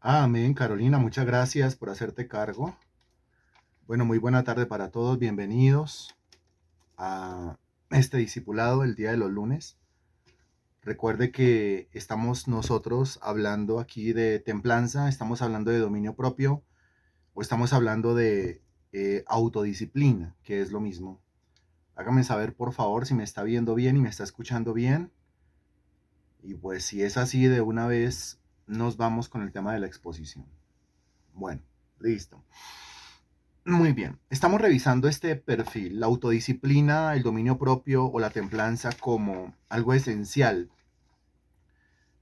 Amén, Carolina, muchas gracias por hacerte cargo. Bueno, muy buena tarde para todos. Bienvenidos a este discipulado el día de los lunes. Recuerde que estamos nosotros hablando aquí de templanza, estamos hablando de dominio propio o estamos hablando de autodisciplina, que es lo mismo. Hágame saber, por favor, si me está viendo bien y me está escuchando bien. Y pues si es así, de una vez nos vamos con el tema de la exposición. Bueno, listo. Muy bien, estamos revisando este perfil, la autodisciplina, el dominio propio o la templanza como algo esencial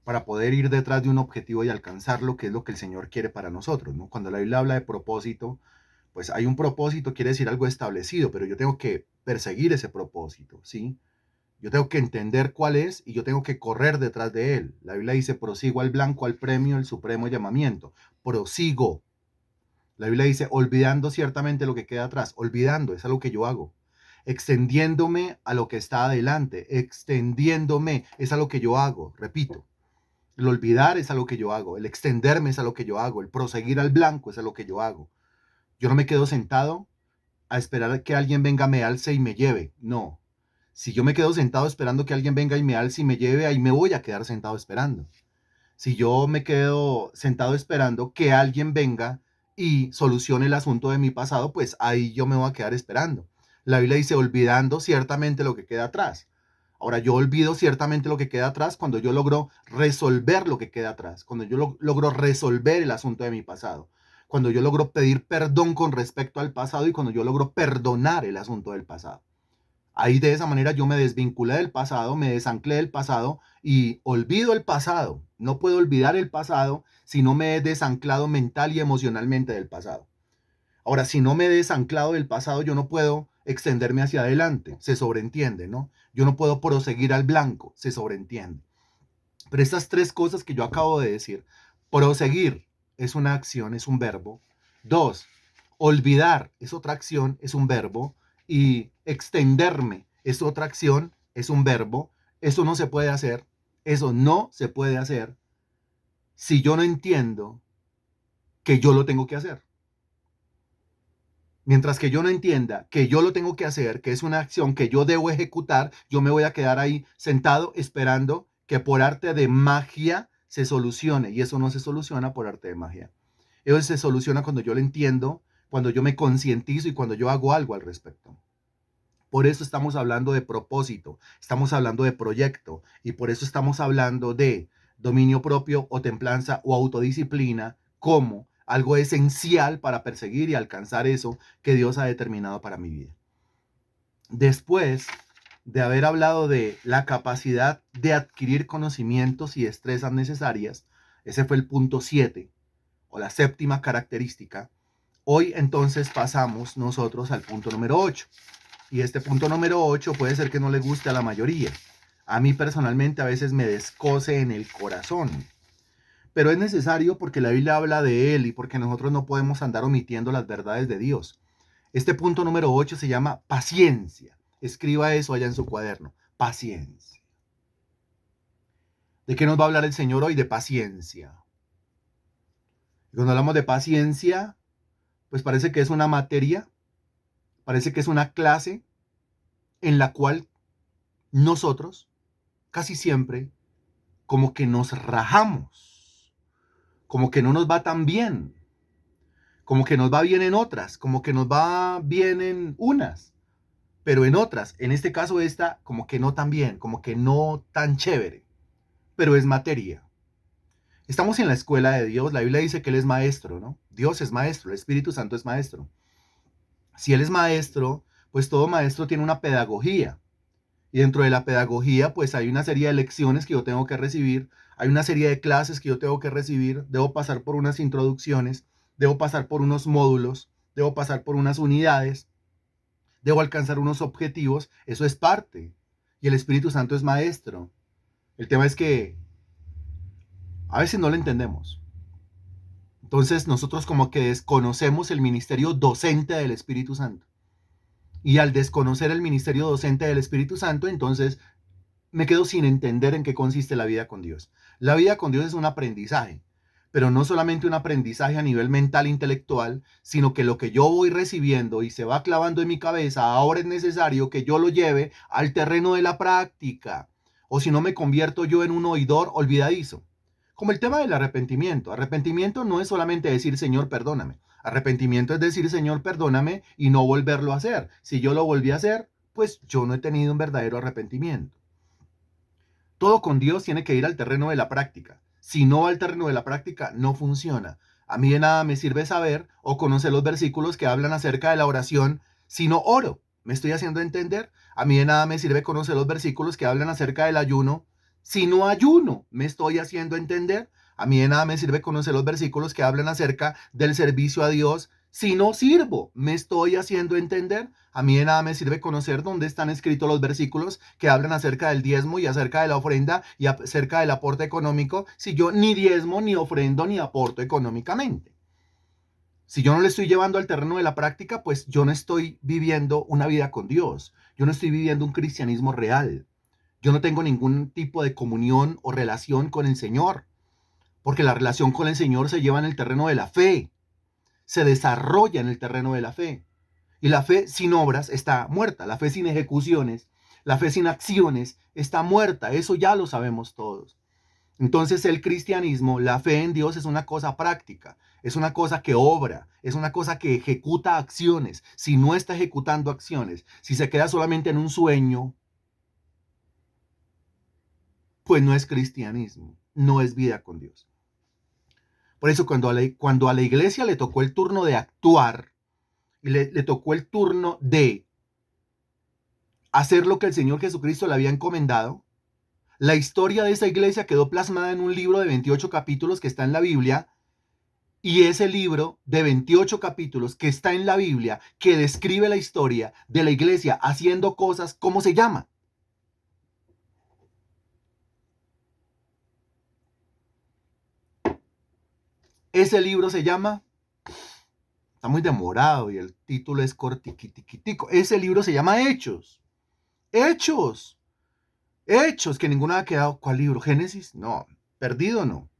para poder ir detrás de un objetivo y alcanzarlo, que es lo que el Señor quiere para nosotros, ¿no? Cuando la Biblia habla de propósito, pues hay un propósito, quiere decir algo establecido, pero yo tengo que perseguir ese propósito, ¿sí? Yo tengo que entender cuál es y yo tengo que correr detrás de él. La Biblia dice, prosigo al blanco, al premio, el supremo llamamiento. Prosigo. La Biblia dice, olvidando ciertamente lo que queda atrás, olvidando, es algo que yo hago. Extendiéndome a lo que está adelante, extendiéndome, es algo que yo hago, repito. El olvidar es algo que yo hago, el extenderme es algo que yo hago, el proseguir al blanco es algo que yo hago. Yo no me quedo sentado a esperar a que alguien venga, me alce y me lleve, no. Si yo me quedo sentado esperando que alguien venga y me alce y me lleve, ahí me voy a quedar sentado esperando. Si yo me quedo sentado esperando que alguien venga y solucione el asunto de mi pasado, pues ahí yo me voy a quedar esperando. La Biblia dice, olvidando ciertamente lo que queda atrás. Ahora, yo olvido ciertamente lo que queda atrás cuando yo logro resolver lo que queda atrás, cuando yo logro resolver el asunto de mi pasado, cuando yo logro pedir perdón con respecto al pasado y cuando yo logro perdonar el asunto del pasado. Ahí de esa manera yo me desvinculé del pasado, me desanclé del pasado y olvido el pasado. No puedo olvidar el pasado si no me he desanclado mental y emocionalmente del pasado. Ahora, si no me he desanclado del pasado, yo no puedo extenderme hacia adelante, se sobreentiende, ¿no? Yo no puedo proseguir al blanco, se sobreentiende. Pero estas tres cosas que yo acabo de decir, proseguir es una acción, es un verbo. Dos, olvidar es otra acción, es un verbo. Y extenderme es otra acción, es un verbo. Eso no se puede hacer. Eso no se puede hacer si yo no entiendo que yo lo tengo que hacer. Mientras que yo no entienda que yo lo tengo que hacer, que es una acción que yo debo ejecutar, yo me voy a quedar ahí sentado esperando que por arte de magia se solucione. Y eso no se soluciona por arte de magia. Eso se soluciona cuando yo lo entiendo, cuando yo me concientizo y cuando yo hago algo al respecto. Por eso estamos hablando de propósito, estamos hablando de proyecto y por eso estamos hablando de dominio propio o templanza o autodisciplina como algo esencial para perseguir y alcanzar eso que Dios ha determinado para mi vida. Después de haber hablado de la capacidad de adquirir conocimientos y destrezas necesarias, ese fue el punto 7 o la séptima característica. Hoy entonces pasamos nosotros al punto número 8. Y este punto número 8 puede ser que no le guste a la mayoría. A mí personalmente a veces me descoce en el corazón. Pero es necesario porque la Biblia habla de él y porque nosotros no podemos andar omitiendo las verdades de Dios. Este punto número 8 se llama paciencia. Escriba eso allá en su cuaderno. Paciencia. ¿De qué nos va a hablar el Señor hoy? De paciencia. Y cuando hablamos de paciencia, pues parece que es una materia, parece que es una clase en la cual nosotros casi siempre como que nos rajamos, como que no nos va tan bien, como que nos va bien en otras, como que nos va bien en unas, pero en otras, en este caso esta, como que no tan bien, como que no tan chévere, pero es materia. Estamos en la escuela de Dios, la Biblia dice que Él es maestro, ¿no? Dios es maestro, el Espíritu Santo es maestro. Si Él es maestro, pues todo maestro tiene una pedagogía. Y dentro de la pedagogía, pues hay una serie de lecciones que yo tengo que recibir, hay una serie de clases que yo tengo que recibir, debo pasar por unas introducciones, debo pasar por unos módulos, debo pasar por unas unidades, debo alcanzar unos objetivos, eso es parte. Y el Espíritu Santo es maestro. El tema es que a veces no lo entendemos. Entonces nosotros como que desconocemos el ministerio docente del Espíritu Santo. Y al desconocer el ministerio docente del Espíritu Santo, entonces me quedo sin entender en qué consiste la vida con Dios. La vida con Dios es un aprendizaje, pero no solamente un aprendizaje a nivel mental, intelectual, sino que lo que yo voy recibiendo y se va clavando en mi cabeza, ahora es necesario que yo lo lleve al terreno de la práctica, o si no me convierto yo en un oidor olvidadizo. Como el tema del arrepentimiento. Arrepentimiento no es solamente decir, Señor, perdóname. Arrepentimiento es decir, Señor, perdóname y no volverlo a hacer. Si yo lo volví a hacer, pues yo no he tenido un verdadero arrepentimiento. Todo con Dios tiene que ir al terreno de la práctica. Si no va al terreno de la práctica, no funciona. A mí de nada me sirve saber o conocer los versículos que hablan acerca de la oración si no oro. ¿Me estoy haciendo entender? A mí de nada me sirve conocer los versículos que hablan acerca del ayuno si no ayuno. ¿Me estoy haciendo entender? A mí de nada me sirve conocer los versículos que hablan acerca del servicio a Dios si no sirvo. ¿Me estoy haciendo entender? A mí de nada me sirve conocer dónde están escritos los versículos que hablan acerca del diezmo y acerca de la ofrenda y acerca del aporte económico si yo ni diezmo, ni ofrendo, ni aporto económicamente. Si yo no le estoy llevando al terreno de la práctica, pues yo no estoy viviendo una vida con Dios. Yo no estoy viviendo un cristianismo real. Yo no tengo ningún tipo de comunión o relación con el Señor, porque la relación con el Señor se lleva en el terreno de la fe, se desarrolla en el terreno de la fe. Y la fe sin obras está muerta, la fe sin ejecuciones, la fe sin acciones está muerta, eso ya lo sabemos todos. Entonces el cristianismo, la fe en Dios es una cosa práctica, es una cosa que obra, es una cosa que ejecuta acciones. Si no está ejecutando acciones, si se queda solamente en un sueño, pues no es cristianismo, no es vida con Dios. Por eso cuando a la iglesia le tocó el turno de actuar, y le tocó el turno de hacer lo que el Señor Jesucristo le había encomendado, la historia de esa iglesia quedó plasmada en un libro de 28 capítulos que está en la Biblia, y ese libro de 28 capítulos que está en la Biblia, que describe la historia de la iglesia haciendo cosas, ¿cómo se llama? Ese libro se llama, está muy demorado y el título es cortiquitiquitico, ese libro se llama Hechos. Hechos. Hechos, que ninguno ha quedado. ¿Cuál libro? ¿Génesis? No, perdido no.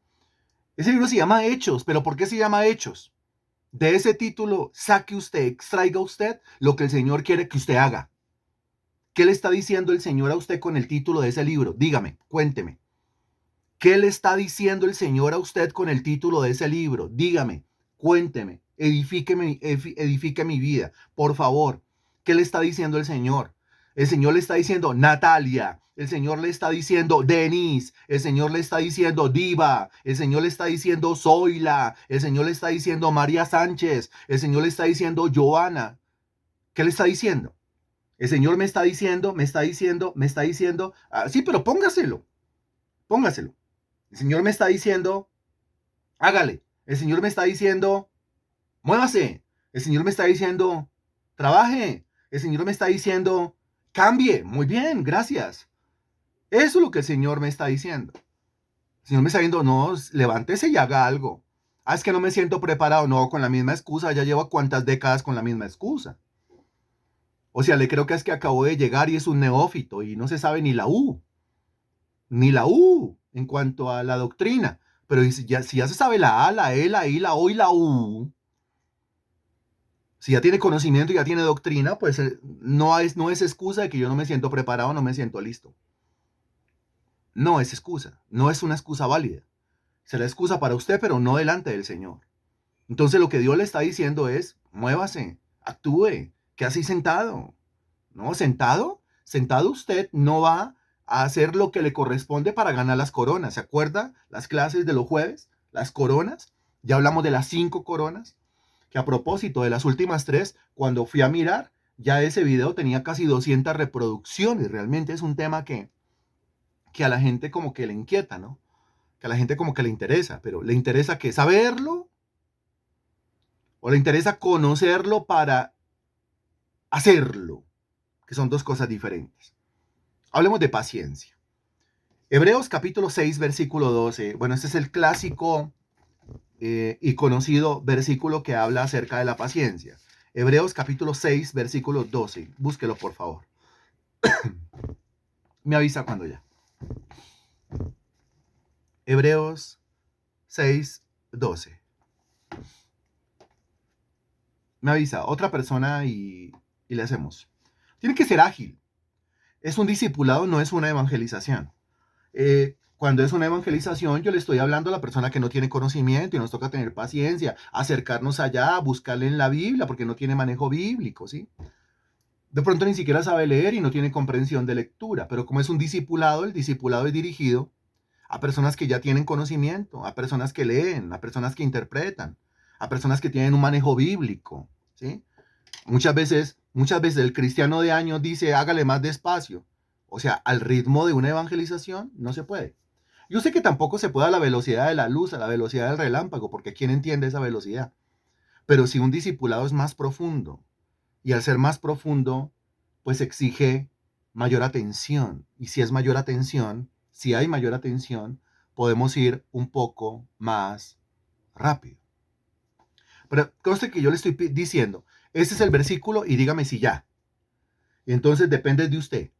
Ese libro se llama Hechos, pero ¿por qué se llama Hechos? De ese título, saque usted, extraiga usted lo que el Señor quiere que usted haga. ¿Qué le está diciendo el Señor a usted con el título de ese libro? Dígame, cuénteme. ¿Qué le está diciendo el Señor a usted con el título de ese libro? Dígame, cuénteme, edifique mi vida, por favor. ¿Qué le está diciendo el Señor? El Señor le está diciendo Natalia, el Señor le está diciendo Denise, el Señor le está diciendo Diva, el Señor le está diciendo Zoila, el Señor le está diciendo María Sánchez, el Señor le está diciendo Joana. ¿Qué le está diciendo? El Señor me está diciendo, sí, pero póngaselo. El Señor me está diciendo, hágale. El Señor me está diciendo, muévase. El Señor me está diciendo, trabaje. El Señor me está diciendo, cambie. Muy bien, gracias. Eso es lo que el Señor me está diciendo. El Señor me está diciendo, no, levántese y haga algo. Es que no me siento preparado. No, con la misma excusa. Ya llevo cuántas décadas con la misma excusa. O sea, le creo que es que acabó de llegar y es un neófito y no se sabe ni la U. Ni la U en cuanto a la doctrina. Pero si ya se sabe la A, la E, la I, la O y la U, si ya tiene conocimiento y ya tiene doctrina, pues no es excusa de que yo no me siento preparado, no me siento listo. No es excusa, no es una excusa válida. Será excusa para usted, pero no delante del Señor. Entonces lo que Dios le está diciendo es, muévase, actúe, ¿qué así sentado? ¿No? Sentado usted no va a hacer lo que le corresponde para ganar las coronas. ¿Se acuerda las clases de los jueves? Las coronas. Ya hablamos de las 5 coronas. Que a propósito de las últimas 3, cuando fui a mirar, ya ese video tenía casi 200 reproducciones. Realmente es un tema que a la gente como que le inquieta, ¿no? Que a la gente como que le interesa. Pero ¿le interesa qué? ¿Saberlo? ¿O le interesa conocerlo para hacerlo? Que son dos cosas diferentes. Hablemos de paciencia. Hebreos capítulo 6, versículo 12. Bueno, este es el clásico y conocido versículo que habla acerca de la paciencia. Hebreos capítulo 6, versículo 12. Búsquelo, por favor. Me avisa cuando ya. Hebreos 6, 12. Me avisa otra persona y le hacemos. Tiene que ser ágil. Es un discipulado, no es una evangelización. Cuando es una evangelización, yo le estoy hablando a la persona que no tiene conocimiento y nos toca tener paciencia, acercarnos allá, buscarle en la Biblia, porque no tiene manejo bíblico, ¿sí? De pronto ni siquiera sabe leer y no tiene comprensión de lectura, pero como es un discipulado, el discipulado es dirigido a personas que ya tienen conocimiento, a personas que leen, a personas que interpretan, a personas que tienen un manejo bíblico, ¿sí? Muchas veces el cristiano de años dice, hágale más despacio. O sea, al ritmo de una evangelización no se puede. Yo sé que tampoco se puede a la velocidad de la luz, a la velocidad del relámpago, porque ¿quién entiende esa velocidad? Pero si un discipulado es más profundo, y al ser más profundo, pues exige mayor atención. Y si es mayor atención, si hay mayor atención, podemos ir un poco más rápido. Pero conste que yo le estoy diciendo, este es el versículo y dígame si ya. Y entonces depende de usted.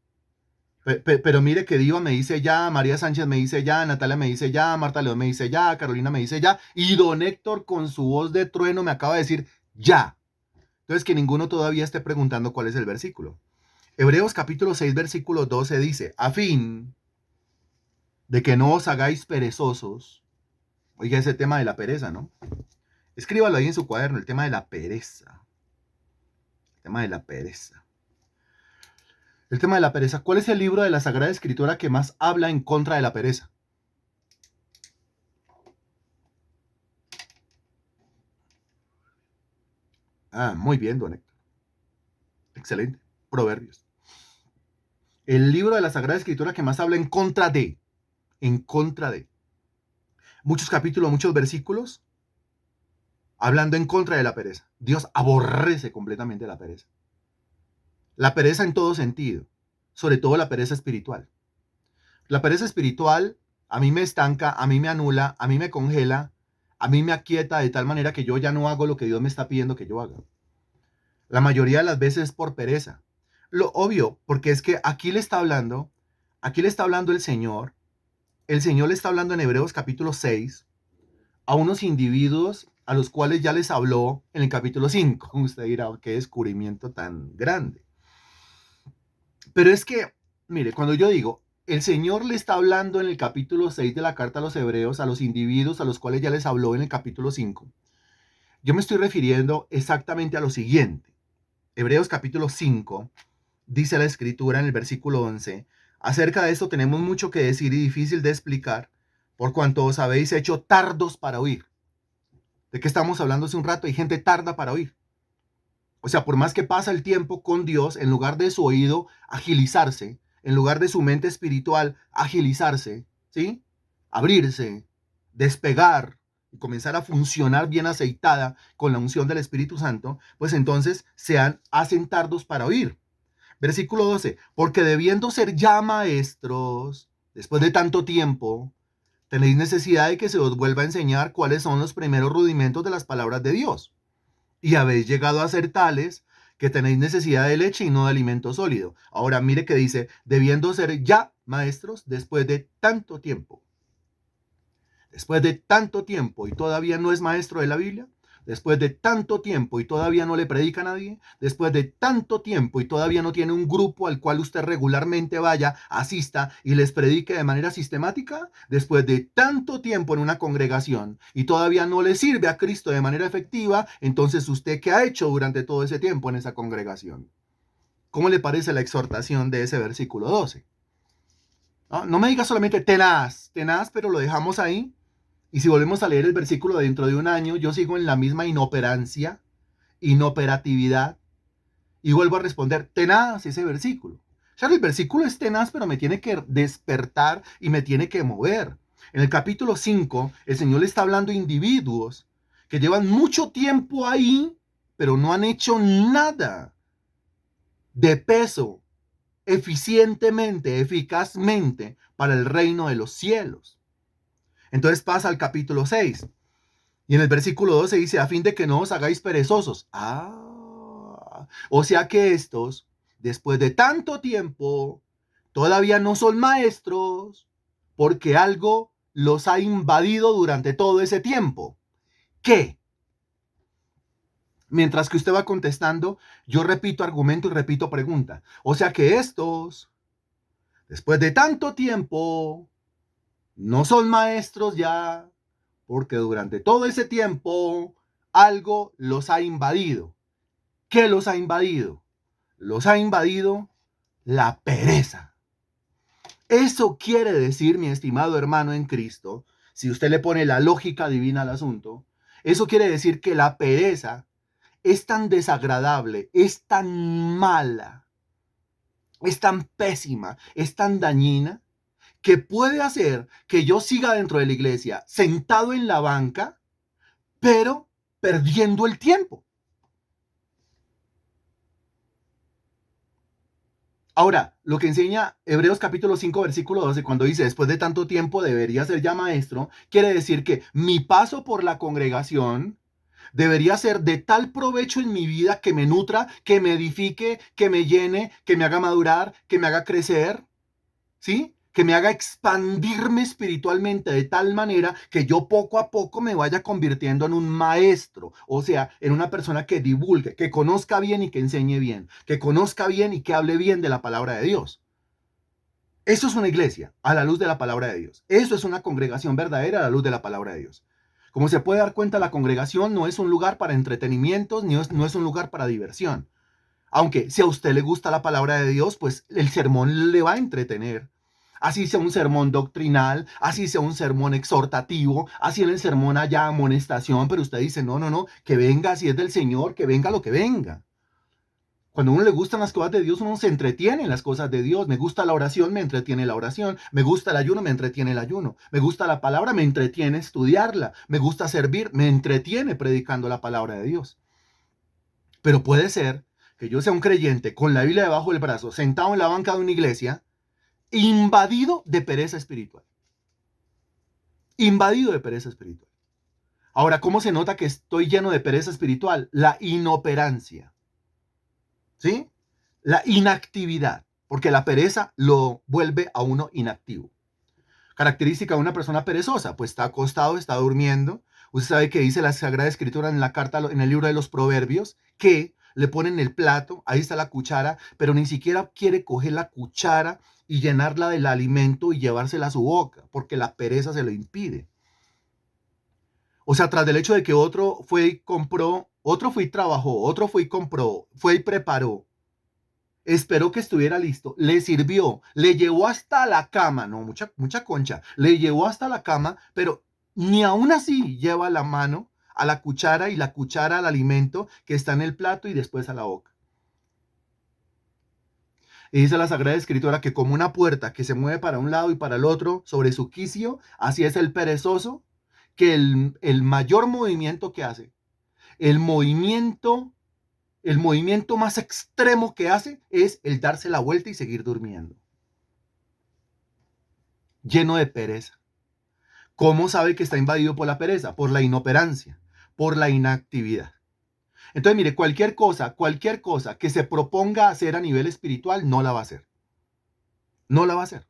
Pero mire que Diva me dice ya, María Sánchez me dice ya, Natalia me dice ya, Marta León me dice ya, Carolina me dice ya, y don Héctor con su voz de trueno me acaba de decir ya. Entonces que ninguno todavía esté preguntando cuál es el versículo. Hebreos capítulo 6, versículo 12 dice, a fin de que no os hagáis perezosos. Oiga ese tema de la pereza, ¿no? Escríbalo ahí en su cuaderno, el tema de la pereza. El tema de la pereza. El tema de la pereza. ¿Cuál es el libro de la Sagrada Escritura que más habla en contra de la pereza? Ah, muy bien, don Héctor. Excelente. Proverbios. El libro de la Sagrada Escritura que más habla en contra de. En contra de. Muchos capítulos, muchos versículos hablando en contra de la pereza. Dios aborrece completamente la pereza. La pereza en todo sentido. Sobre todo la pereza espiritual. La pereza espiritual a mí me estanca, a mí me anula, a mí me congela, a mí me aquieta de tal manera que yo ya no hago lo que Dios me está pidiendo que yo haga. La mayoría de las veces es por pereza. Lo obvio, porque es que aquí le está hablando el Señor le está hablando en Hebreos capítulo 6 a unos individuos a los cuales ya les habló en el capítulo 5. Usted dirá, qué descubrimiento tan grande. Pero es que, mire, cuando yo digo, el Señor le está hablando en el capítulo 6 de la carta a los Hebreos, a los individuos a los cuales ya les habló en el capítulo 5, yo me estoy refiriendo exactamente a lo siguiente. Hebreos capítulo 5, dice la escritura en el versículo 11, acerca de esto tenemos mucho que decir y difícil de explicar, por cuanto os habéis hecho tardos para oír. ¿De qué estamos hablando hace un rato? Hay gente tarda para oír. O sea, por más que pasa el tiempo con Dios, en lugar de su oído agilizarse, en lugar de su mente espiritual agilizarse, ¿sí? Abrirse, despegar y comenzar a funcionar bien aceitada con la unción del Espíritu Santo, pues entonces hacen tardos para oír. Versículo 12, porque debiendo ser ya maestros, después de tanto tiempo, tenéis necesidad de que se os vuelva a enseñar cuáles son los primeros rudimentos de las palabras de Dios. Y habéis llegado a ser tales que tenéis necesidad de leche y no de alimento sólido. Ahora mire que dice, debiendo ser ya maestros después de tanto tiempo. Después de tanto tiempo y todavía no es maestro de la Biblia. Después de tanto tiempo y todavía no le predica a nadie. Después de tanto tiempo y todavía no tiene un grupo al cual usted regularmente vaya, asista y les predique de manera sistemática. Después de tanto tiempo en una congregación y todavía no le sirve a Cristo de manera efectiva, entonces usted, ¿qué ha hecho durante todo ese tiempo en esa congregación? ¿Cómo le parece la exhortación de ese versículo 12? No me diga solamente tenaz, pero lo dejamos ahí. Y si volvemos a leer el versículo dentro de un año, yo sigo en la misma inoperancia, inoperatividad, y vuelvo a responder, tenaz ese versículo. O sea, el versículo es tenaz, pero me tiene que despertar y me tiene que mover. En el capítulo 5, el Señor le está hablando a individuos que llevan mucho tiempo ahí, pero no han hecho nada de peso, eficientemente, eficazmente, para el reino de los cielos. Entonces pasa al capítulo 6. Y en el versículo 12 dice, a fin de que no os hagáis perezosos. O sea que estos, después de tanto tiempo, todavía no son maestros porque algo los ha invadido durante todo ese tiempo. ¿Qué? Mientras que usted va contestando, yo repito argumento y repito pregunta. O sea que estos, después de tanto tiempo, no son maestros ya, porque durante todo ese tiempo algo los ha invadido. ¿Qué los ha invadido? Los ha invadido la pereza. Eso quiere decir, mi estimado hermano en Cristo, si usted le pone la lógica divina al asunto, eso quiere decir que la pereza es tan desagradable, es tan mala, es tan pésima, es tan dañina, que puede hacer que yo siga dentro de la iglesia, sentado en la banca, pero perdiendo el tiempo. Ahora, lo que enseña Hebreos capítulo 5, versículo 12, cuando dice, después de tanto tiempo debería ser ya maestro, quiere decir que mi paso por la congregación debería ser de tal provecho en mi vida que me nutra, que me edifique, que me llene, que me haga madurar, que me haga crecer, ¿sí? Que me haga expandirme espiritualmente de tal manera que yo poco a poco me vaya convirtiendo en un maestro, o sea, en una persona que divulgue, que conozca bien y que enseñe bien, que conozca bien y que hable bien de la palabra de Dios. Eso es una iglesia a la luz de la palabra de Dios. Eso es una congregación verdadera a la luz de la palabra de Dios. Como se puede dar cuenta, la congregación no es un lugar para entretenimientos, ni no es un lugar para diversión. Aunque si a usted le gusta la palabra de Dios, pues el sermón le va a entretener. Así sea un sermón doctrinal, así sea un sermón exhortativo, así en el sermón haya amonestación, pero usted dice, no, no, no, que venga, si es del Señor, que venga lo que venga. Cuando a uno le gustan las cosas de Dios, uno se entretiene en las cosas de Dios. Me gusta la oración, me entretiene la oración. Me gusta el ayuno, me entretiene el ayuno. Me gusta la palabra, me entretiene estudiarla. Me gusta servir, me entretiene predicando la palabra de Dios. Pero puede ser que yo sea un creyente con la Biblia debajo del brazo, sentado en la banca de una iglesia, invadido de pereza espiritual. Invadido de pereza espiritual. Ahora, ¿cómo se nota que estoy lleno de pereza espiritual? La inoperancia. ¿Sí? La inactividad, porque la pereza lo vuelve a uno inactivo. Característica de una persona perezosa, pues está acostado, está durmiendo. Usted sabe que dice la Sagrada Escritura en la carta, en el libro de los Proverbios, que le ponen el plato, ahí está la cuchara, pero ni siquiera quiere coger la cuchara y llenarla del alimento y llevársela a su boca, porque la pereza se lo impide. O sea, tras del hecho de que otro fue y compró, otro fue y trabajó, otro fue y compró, fue y preparó, esperó que estuviera listo, le sirvió, le llevó hasta la cama, no, mucha concha, le llevó hasta la cama, pero ni aún así lleva la mano a la cuchara y la cuchara al alimento que está en el plato y después a la boca. Y dice la Sagrada Escritura que como una puerta que se mueve para un lado y para el otro sobre su quicio, así es el perezoso, que el mayor movimiento que hace, el movimiento el movimiento más extremo que hace es el darse la vuelta y seguir durmiendo. Lleno de pereza. ¿Cómo sabe que está invadido por la pereza? Por la inoperancia, por la inactividad. Entonces, mire, cualquier cosa que se proponga hacer a nivel espiritual, no la va a hacer. No la va a hacer.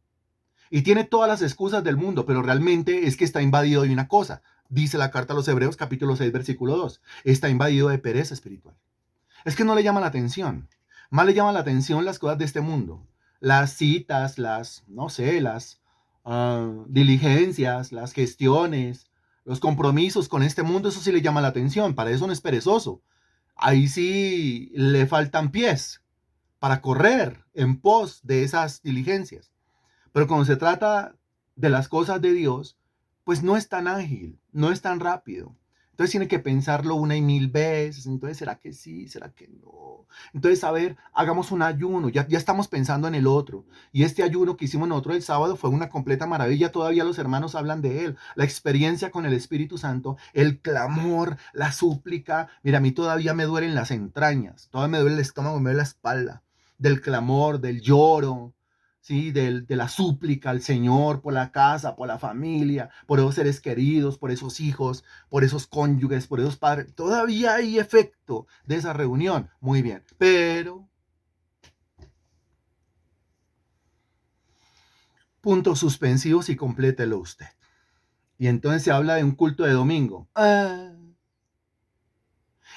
Y tiene todas las excusas del mundo, pero realmente es que está invadido de una cosa. Dice la carta a los Hebreos, capítulo 6, versículo 2. Está invadido de pereza espiritual. Es que no le llama la atención. Más le llaman la atención las cosas de este mundo. Las citas, no sé, las diligencias, las gestiones, los compromisos con este mundo, eso sí le llama la atención. Para eso no es perezoso. Ahí sí le faltan pies para correr en pos de esas diligencias. Pero cuando se trata de las cosas de Dios, pues no es tan ágil, no es tan rápido. Entonces tiene que pensarlo una y mil veces. Entonces, ¿será que sí? ¿Será que no? Entonces, a ver, hagamos un ayuno. Ya estamos pensando en el otro. Y este ayuno que hicimos nosotros el sábado fue una completa maravilla. Todavía los hermanos hablan de él. La experiencia con el Espíritu Santo, el clamor, la súplica. Mira, a mí todavía me duelen las entrañas. Todavía me duele el estómago, me duele la espalda. Del clamor, del lloro, ¿sí? De la súplica al Señor por la casa, por la familia, por esos seres queridos, por esos hijos, por esos cónyuges, por esos padres. Todavía hay efecto de esa reunión. Muy bien. Pero, puntos suspensivos y complételo usted. Y entonces se habla de un culto de domingo.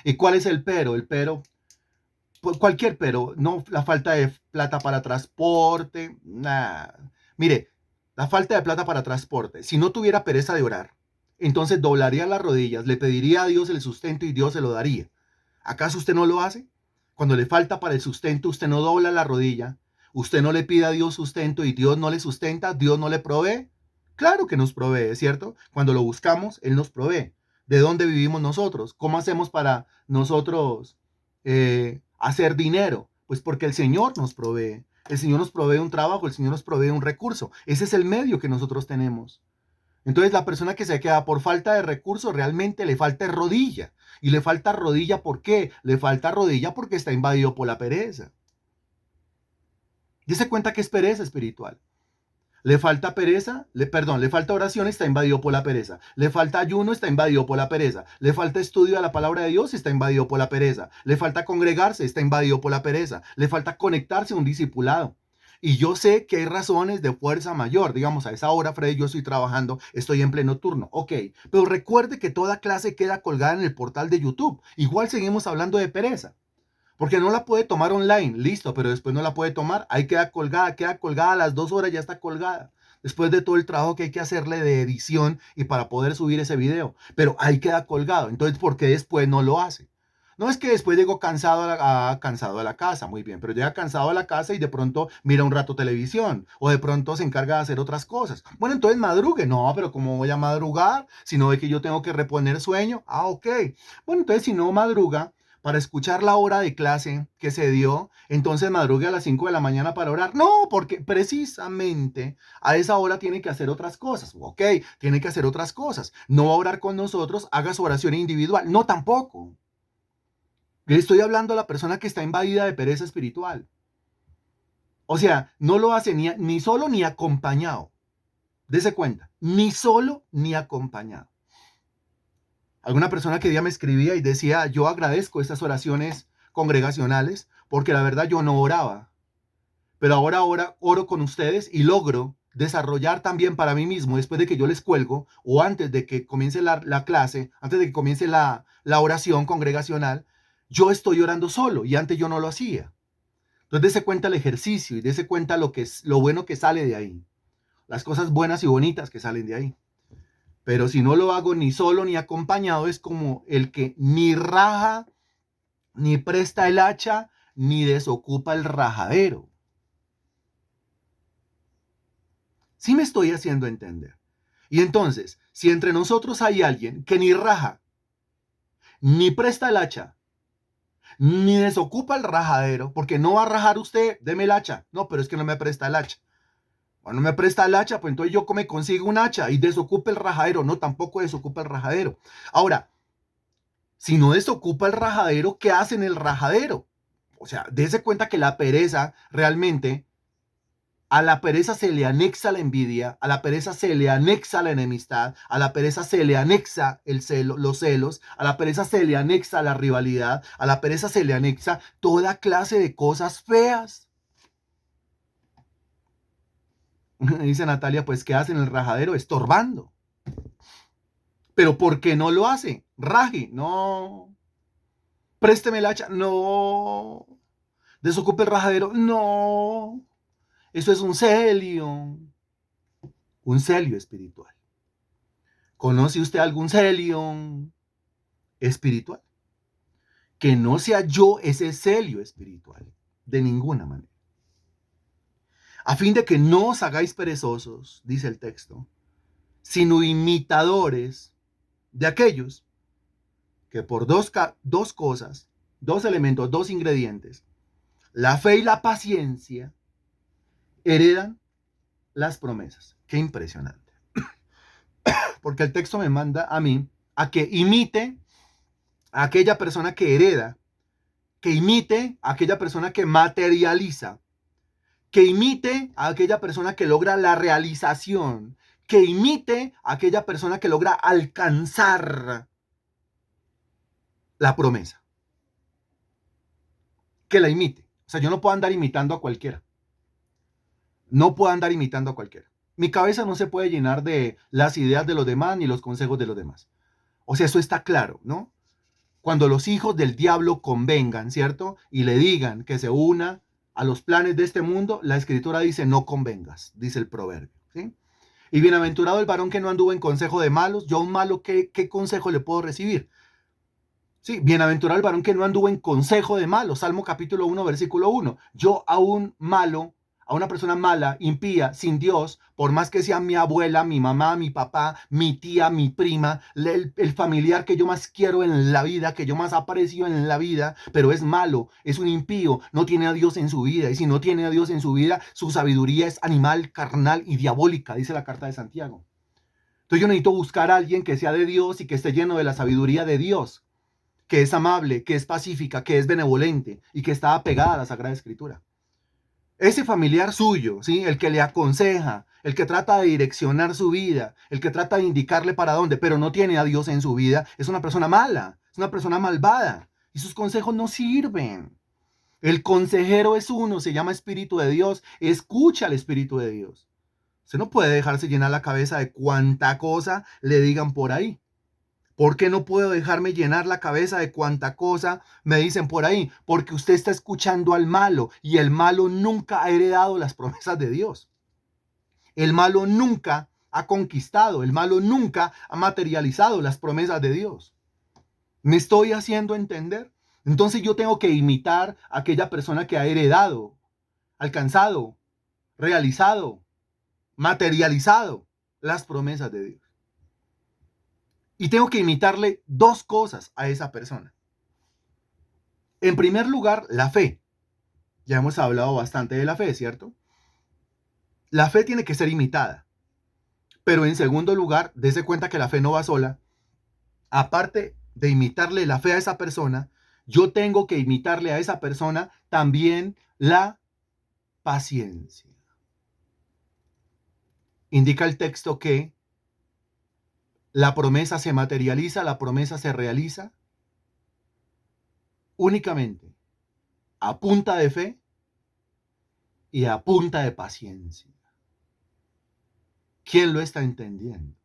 ¿Y cuál es el pero? El pero, cualquier pero, no la falta de plata para transporte, nada. Mire, la falta de plata para transporte, si no tuviera pereza de orar, entonces doblaría las rodillas, le pediría a Dios el sustento y Dios se lo daría. ¿Acaso usted no lo hace? Cuando le falta para el sustento, usted no dobla la rodilla, usted no le pide a Dios sustento y Dios no le sustenta, Dios no le provee. Claro que nos provee, ¿cierto? Cuando lo buscamos, Él nos provee. ¿De dónde vivimos nosotros? ¿Cómo hacemos para nosotros hacer dinero? Pues porque el Señor nos provee. El Señor nos provee un trabajo, el Señor nos provee un recurso. Ese es el medio que nosotros tenemos. Entonces la persona que se queda por falta de recursos realmente le falta rodilla. Y le falta rodilla, ¿por qué? Le falta rodilla porque está invadido por la pereza. Dese cuenta que es pereza espiritual. Le falta pereza, perdón, le falta oración, está invadido por la pereza. Le falta ayuno, está invadido por la pereza. Le falta estudio de la palabra de Dios, está invadido por la pereza. Le falta congregarse, está invadido por la pereza. Le falta conectarse a un discipulado. Y yo sé que hay razones de fuerza mayor. Digamos, a esa hora, Freddy, yo estoy trabajando, estoy en pleno turno. Ok, pero recuerde que toda clase queda colgada en el portal de YouTube. Igual seguimos hablando de pereza. Porque no la puede tomar online, listo, pero después no la puede tomar. Ahí queda colgada a las 2 horas, ya está colgada. Después de todo el trabajo que hay que hacerle de edición y para poder subir ese video. Pero ahí queda colgado. Entonces, ¿por qué después no lo hace? No es que después llegó cansado cansado a la casa, muy bien, pero llega cansado a la casa y de pronto mira un rato televisión o de pronto se encarga de hacer otras cosas. Bueno, entonces madrugue. No, pero ¿cómo voy a madrugar si no ve que yo tengo que reponer sueño? Ah, ok. Bueno, entonces si no madruga para escuchar la hora de clase que se dio, entonces madrugue a las 5 de la mañana para orar. No, porque precisamente a esa hora tiene que hacer otras cosas. Ok, tiene que hacer otras cosas. No va a orar con nosotros, haga su oración individual. No, tampoco. Le estoy hablando a la persona que está invadida de pereza espiritual. O sea, no lo hace ni solo ni acompañado. Dese cuenta, ni solo ni acompañado. Alguna persona que día me escribía y decía, yo agradezco estas oraciones congregacionales porque la verdad yo no oraba. Pero ahora oro con ustedes y logro desarrollar también para mí mismo, después de que yo les cuelgo o antes de que comience la clase, antes de que comience la oración congregacional, yo estoy orando solo y antes yo no lo hacía. Entonces dése cuenta el ejercicio y dése cuenta lo bueno que sale de ahí, las cosas buenas y bonitas que salen de ahí. Pero si no lo hago ni solo ni acompañado, es como el que ni raja, ni presta el hacha, ni desocupa el rajadero. Sí me estoy haciendo entender. Y entonces, si entre nosotros hay alguien que ni raja, ni presta el hacha, ni desocupa el rajadero, porque no va a rajar usted, deme el hacha. No, pero es que no me presta el hacha. Bueno, me presta el hacha, pues entonces yo me consigo un hacha y desocupe el rajadero. No, tampoco desocupa el rajadero. Ahora, si no desocupa el rajadero, ¿qué hace en el rajadero? O sea, dése cuenta que la pereza realmente, a la pereza se le anexa la envidia, a la pereza se le anexa la enemistad, a la pereza se le anexa el celo, los celos, a la pereza se le anexa la rivalidad, a la pereza se le anexa toda clase de cosas feas. Dice Natalia, pues, ¿qué hace en el rajadero? Estorbando. Pero ¿por qué no lo hace? Raje, no. Présteme el hacha, no. Desocupe el rajadero, no. Eso es un celio espiritual. ¿Conoce usted algún celio espiritual? Que no sea yo ese celio espiritual, de ninguna manera. A fin de que no os hagáis perezosos, dice el texto, sino imitadores de aquellos que por dos cosas, dos elementos, dos ingredientes, la fe y la paciencia, heredan las promesas. Qué impresionante. Porque el texto me manda a mí a que imite a aquella persona que hereda, que imite a aquella persona que materializa, que imite a aquella persona que logra la realización, que imite a aquella persona que logra alcanzar la promesa. Que la imite. O sea, yo no puedo andar imitando a cualquiera. No puedo andar imitando a cualquiera. Mi cabeza no se puede llenar de las ideas de los demás ni los consejos de los demás. O sea, eso está claro, ¿no? cuando los hijos del diablo convengan, ¿cierto? Y le digan que se una a los planes de este mundo, la escritura dice no convengas, dice el proverbio, ¿sí? Y bienaventurado el varón que no anduvo en consejo de malos. Yo a un malo, ¿qué consejo le puedo recibir? Sí, bienaventurado el varón que no anduvo en consejo de malos. Salmo capítulo 1, versículo 1. Yo a un malo, a una persona mala, impía, sin Dios, por más que sea mi abuela, mi mamá, mi papá, mi tía, mi prima, el familiar que yo más quiero en la vida, que yo más aprecio en la vida, pero es malo, es un impío, no tiene a Dios en su vida. Y si no tiene a Dios en su vida, su sabiduría es animal, carnal y diabólica, dice la carta de Santiago. Entonces yo necesito buscar a alguien que sea de Dios y que esté lleno de la sabiduría de Dios, que es amable, que es pacífica, que es benevolente y que está apegada a la Sagrada Escritura. Ese familiar suyo, ¿sí? El que le aconseja, el que trata de direccionar su vida, el que trata de indicarle para dónde, pero no tiene a Dios en su vida, es una persona mala, es una persona malvada y sus consejos no sirven. El consejero es uno, se llama Espíritu de Dios, escucha al Espíritu de Dios. Usted no puede dejarse llenar la cabeza de cuánta cosa le digan por ahí. ¿Por qué no puedo dejarme llenar la cabeza de cuánta cosa me dicen por ahí? Porque usted está escuchando al malo y el malo nunca ha heredado las promesas de Dios. El malo nunca ha conquistado, el malo nunca ha materializado las promesas de Dios. ¿Me estoy haciendo entender? Entonces yo tengo que imitar a aquella persona que ha heredado, alcanzado, realizado, materializado las promesas de Dios. Y tengo que imitarle dos cosas a esa persona. En primer lugar, la fe. Ya hemos hablado bastante de la fe, ¿cierto? La fe tiene que ser imitada. Pero en segundo lugar, dése cuenta que la fe no va sola. Aparte de imitarle la fe a esa persona, yo tengo que imitarle a esa persona también la paciencia. Indica el texto que la promesa se materializa, la promesa se realiza únicamente a punta de fe y a punta de paciencia. ¿Quién lo está entendiendo?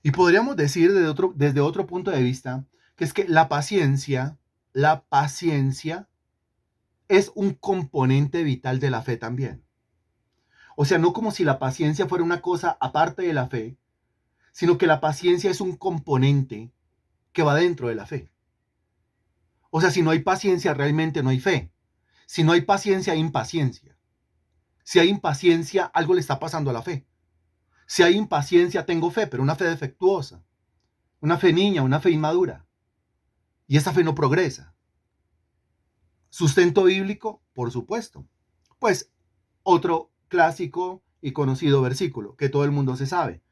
Y podríamos decir desde otro punto de vista que es que la paciencia es un componente vital de la fe también. O sea, no como si la paciencia fuera una cosa aparte de la fe, sino que la paciencia es un componente que va dentro de la fe. O sea, si no hay paciencia, realmente no hay fe. Si no hay paciencia, hay impaciencia. Si hay impaciencia, algo le está pasando a la fe. Si hay impaciencia, tengo fe, pero una fe defectuosa, una fe niña, una fe inmadura. Y esa fe no progresa. Sustento bíblico, por supuesto. Pues otro clásico y conocido versículo que todo el mundo se sabe.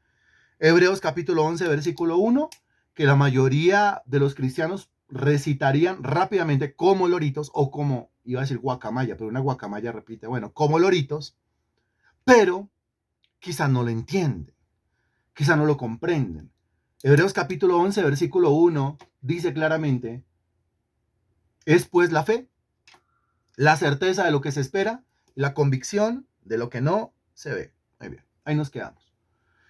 Hebreos capítulo 11, versículo 1, que la mayoría de los cristianos recitarían rápidamente como loritos o como, iba a decir guacamaya, pero una guacamaya repite, bueno, como loritos, pero quizá no lo entienden, quizá no lo comprenden. Hebreos capítulo 11, versículo 1 dice claramente, es pues la fe, la certeza de lo que se espera, la convicción de lo que no se ve. Muy bien, ahí nos quedamos.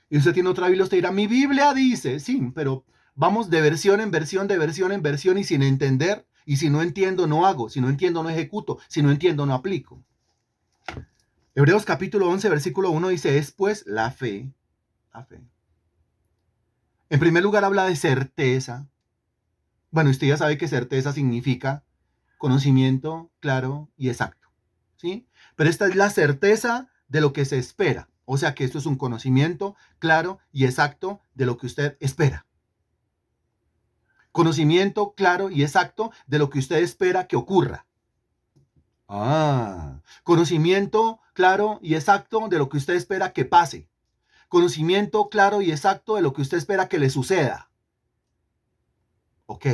Y usted tiene otra Biblia, usted dirá, mi Biblia dice, sí, pero vamos de versión en versión, de versión en versión y sin entender. Y si no entiendo, no hago. Si no entiendo, no ejecuto. Si no entiendo, no aplico. Hebreos capítulo 11, versículo 1 dice, es pues la fe. La fe. En primer lugar habla de certeza. Bueno, usted ya sabe que certeza significa conocimiento claro y exacto, ¿sí? Pero esta es la certeza de lo que se espera. O sea que esto es un conocimiento claro y exacto de lo que usted espera. Conocimiento claro y exacto de lo que usted espera que ocurra. Conocimiento claro y exacto de lo que usted espera que pase. Conocimiento claro y exacto de lo que usted espera que le suceda. Ok.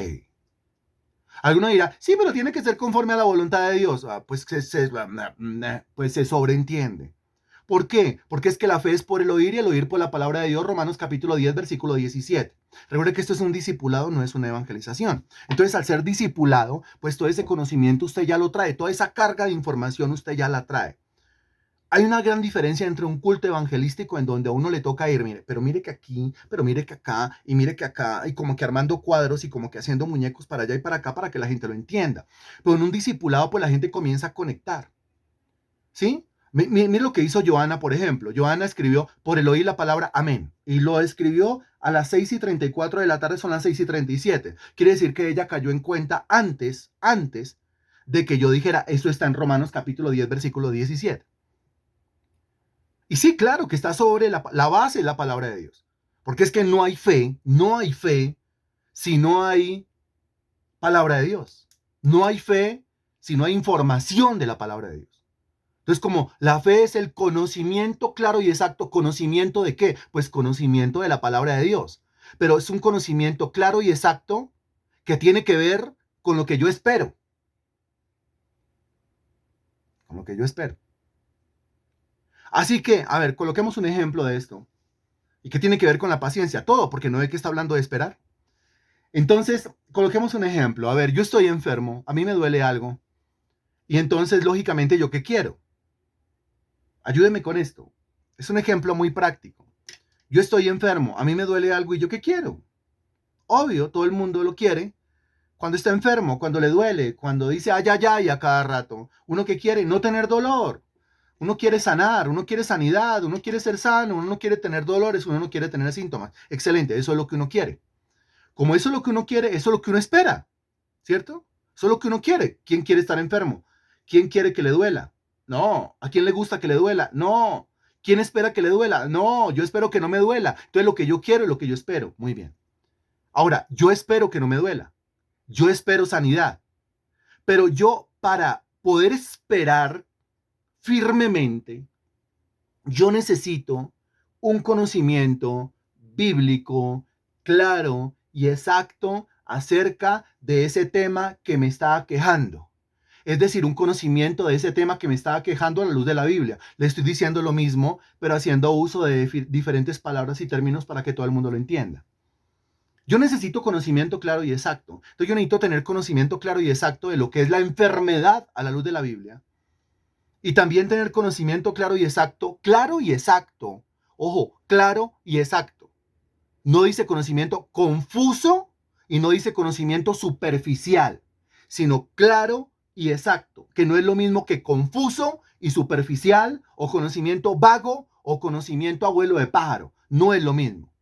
Alguno dirá, sí, pero tiene que ser conforme a la voluntad de Dios. Pues se sobreentiende. ¿Por qué? Porque es que la fe es por el oír y el oír por la palabra de Dios, Romanos capítulo 10, versículo 17. Recuerde que esto es un discipulado, no es una evangelización. Entonces, al ser discipulado, pues todo ese conocimiento usted ya lo trae, toda esa carga de información usted ya la trae. Hay una gran diferencia entre un culto evangelístico en donde a uno le toca ir, mire, pero mire que aquí, pero mire que acá, y mire que acá, y como que armando cuadros y como que haciendo muñecos para allá y para acá para que la gente lo entienda. Pero en un discipulado, pues la gente comienza a conectar, ¿sí? Mire lo que hizo Joana, por ejemplo. Joana escribió por el oír la palabra amén. Y lo escribió a las 6:34 de la tarde, son las 6:37. Quiere decir que ella cayó en cuenta antes de que yo dijera, eso está en Romanos capítulo 10, versículo 17. Y sí, claro que está sobre la base de la palabra de Dios. Porque es que no hay fe si no hay palabra de Dios. No hay fe si no hay información de la palabra de Dios. Entonces, como la fe es el conocimiento claro y exacto, ¿conocimiento de qué? Pues conocimiento de la palabra de Dios. Pero es un conocimiento claro y exacto que tiene que ver con lo que yo espero. Con lo que yo espero. Así que, a ver, coloquemos un ejemplo de esto. ¿Y qué tiene que ver con la paciencia? Todo, porque no ve que está hablando de esperar. Entonces, coloquemos un ejemplo. A ver, yo estoy enfermo, a mí me duele algo. Y entonces, lógicamente, ¿yo qué quiero? Ayúdeme con esto. Es un ejemplo muy práctico. Yo estoy enfermo, a mí me duele algo y ¿yo qué quiero? Obvio, todo el mundo lo quiere. Cuando está enfermo, cuando le duele, cuando dice ay, ay, ay a cada rato. Uno que quiere no tener dolor. Uno quiere sanar, uno quiere sanidad, uno quiere ser sano, uno no quiere tener dolores, uno no quiere tener síntomas. Excelente, eso es lo que uno quiere. Como eso es lo que uno quiere, eso es lo que uno espera, ¿cierto? Eso es lo que uno quiere. ¿Quién quiere estar enfermo? ¿Quién quiere que le duela? No. ¿A quién le gusta que le duela? No. ¿Quién espera que le duela? No, yo espero que no me duela. Entonces lo que yo quiero es lo que yo espero. Muy bien. Ahora, yo espero que no me duela. Yo espero sanidad. Pero yo, para poder esperar firmemente, yo necesito un conocimiento bíblico, claro y exacto acerca de ese tema que me está quejando. Es decir, un conocimiento de ese tema que me estaba quejando a la luz de la Biblia. Le estoy diciendo lo mismo, pero haciendo uso de diferentes palabras y términos para que todo el mundo lo entienda. Yo necesito conocimiento claro y exacto. Entonces yo necesito tener conocimiento claro y exacto de lo que es la enfermedad a la luz de la Biblia. Y también tener conocimiento claro y exacto. Ojo, claro y exacto. No dice conocimiento confuso y no dice conocimiento superficial, sino claro y exacto, que no es lo mismo que confuso y superficial o conocimiento vago o conocimiento abuelo de pájaro. No es lo mismo.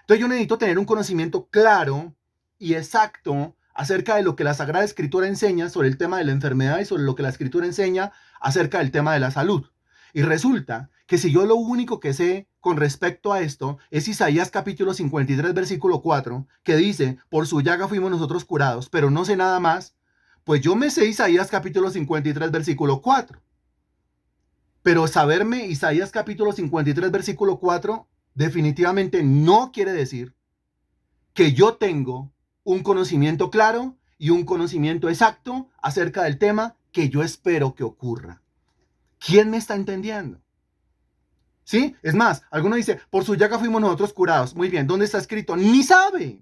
Entonces yo necesito tener un conocimiento claro y exacto acerca de lo que la Sagrada Escritura enseña sobre el tema de la enfermedad y sobre lo que la Escritura enseña acerca del tema de la salud. Y resulta que si yo lo único que sé con respecto a esto es Isaías capítulo 53, versículo 4, que dice, por su llaga fuimos nosotros curados, pero no sé nada más, pues yo me sé Isaías capítulo 53, versículo 4. Pero saberme Isaías capítulo 53, versículo 4, definitivamente no quiere decir que yo tengo un conocimiento claro y un conocimiento exacto acerca del tema que yo espero que ocurra. ¿Quién me está entendiendo? ¿Sí? Es más, alguno dice, por su llaga fuimos nosotros curados. Muy bien, ¿dónde está escrito? Ni sabe.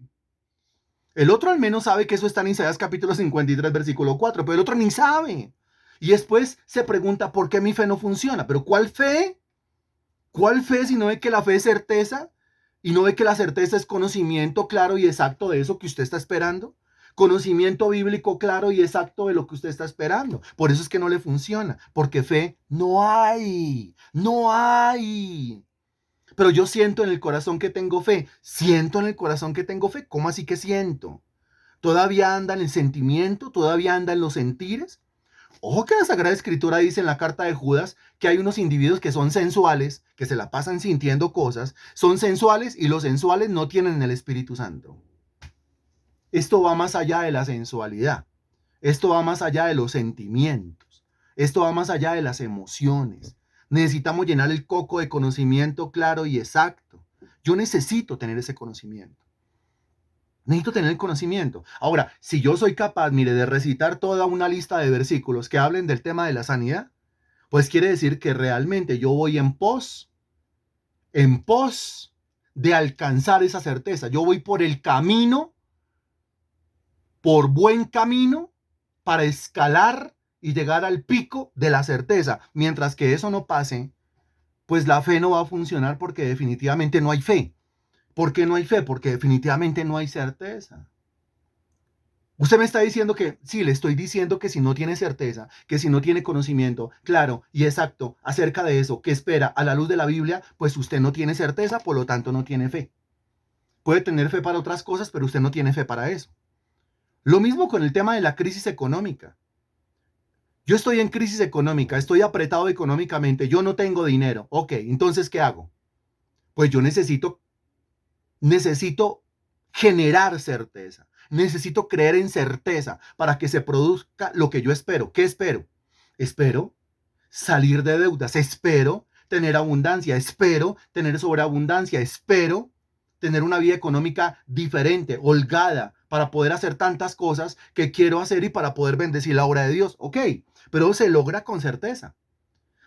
El otro al menos sabe que eso está en Isaías capítulo 53, versículo 4, pero el otro ni sabe. Y después se pregunta, ¿por qué mi fe no funciona? ¿Pero cuál fe? ¿Cuál fe si no ve que la fe es certeza? ¿Y no ve que la certeza es conocimiento claro y exacto de eso que usted está esperando? Conocimiento bíblico claro y exacto de lo que usted está esperando. Por eso es que no le funciona, porque fe no hay, no hay. Pero yo siento en el corazón que tengo fe. Siento en el corazón que tengo fe. ¿Cómo así que siento? ¿Todavía anda en el sentimiento? ¿Todavía anda en los sentires? Ojo que la Sagrada Escritura dice en la carta de Judas que hay unos individuos que son sensuales, que se la pasan sintiendo cosas, son sensuales y los sensuales no tienen el Espíritu Santo. Esto va más allá de la sensualidad. Esto va más allá de los sentimientos. Esto va más allá de las emociones. Necesitamos llenar el coco de conocimiento claro y exacto. Yo necesito tener ese conocimiento. Necesito tener el conocimiento. Ahora, si yo soy capaz, mire, de recitar toda una lista de versículos que hablen del tema de la sanidad, Pues quiere decir que realmente yo voy en pos de alcanzar esa certeza. Yo voy por el camino, por buen camino, para escalar y llegar al pico de la certeza. Mientras que eso no pase, pues la fe no va a funcionar porque definitivamente no hay fe. ¿Por qué no hay fe? Porque definitivamente no hay certeza. Usted me está diciendo que, sí, le estoy diciendo que si no tiene certeza, que si no tiene conocimiento claro y exacto acerca de eso, que espera a la luz de la Biblia, pues usted no tiene certeza, por lo tanto no tiene fe. Puede tener fe para otras cosas, pero usted no tiene fe para eso. Lo mismo con el tema de la crisis económica. Yo estoy en crisis económica, estoy apretado económicamente, yo no tengo dinero. Ok, entonces, ¿qué hago? Pues yo necesito generar certeza. Necesito creer en certeza para que se produzca lo que yo espero. ¿Qué espero? Espero salir de deudas, espero tener abundancia, espero tener sobreabundancia, espero tener una vida económica diferente, holgada, para poder hacer tantas cosas que quiero hacer y para poder bendecir la obra de Dios. Ok, pero se logra con certeza.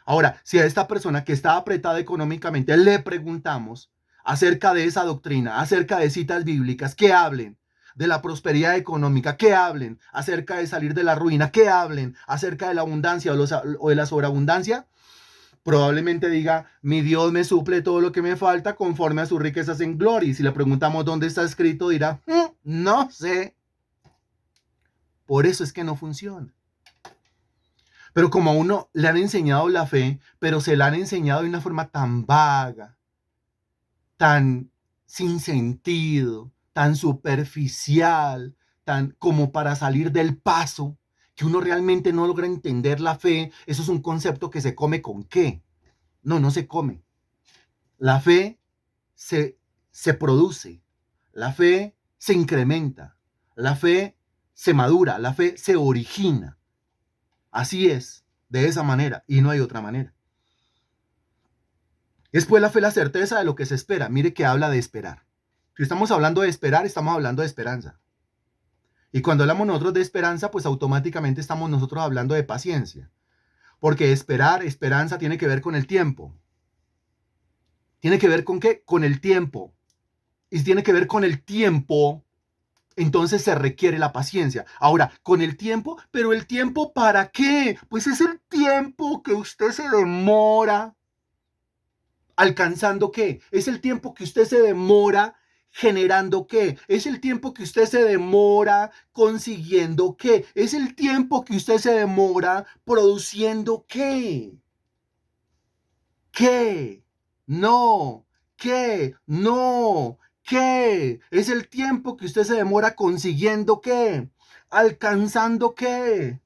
Ahora, si a esta persona que está apretada económicamente le preguntamos acerca de esa doctrina, acerca de citas bíblicas, que hablen de la prosperidad económica, que hablen acerca de salir de la ruina, que hablen acerca de la abundancia o de la sobreabundancia, probablemente diga, mi Dios me suple todo lo que me falta conforme a sus riquezas en gloria. Y si le preguntamos dónde está escrito, dirá, no sé. Por eso es que no funciona. Pero como a uno le han enseñado la fe, pero se la han enseñado de una forma tan vaga, tan sin sentido, tan superficial, tan como para salir del paso, que uno realmente no logra entender la fe. Eso es un concepto que se come con qué. No, no se come. La fe se, se produce, la fe se incrementa, la fe se madura, la fe se origina. Así es, de esa manera, y no hay otra manera. Es pues la fe la certeza de lo que se espera. Mire que habla de esperar. Si estamos hablando de esperar, estamos hablando de esperanza. Y cuando hablamos nosotros de esperanza, pues automáticamente estamos nosotros hablando de paciencia. Porque esperar, esperanza, tiene que ver con el tiempo. ¿Tiene que ver con qué? Con el tiempo. Y si tiene que ver con el tiempo, entonces se requiere la paciencia. Ahora, con el tiempo, pero ¿el tiempo para qué? Pues es el tiempo que usted se demora. ¿Alcanzando qué? Es el tiempo que usted se demora generando qué. Es el tiempo que usted se demora consiguiendo qué. Es el tiempo que usted se demora produciendo qué. ¿Qué? No. ¿Qué? No. ¿Qué? Es el tiempo que usted se demora consiguiendo qué. Alcanzando qué.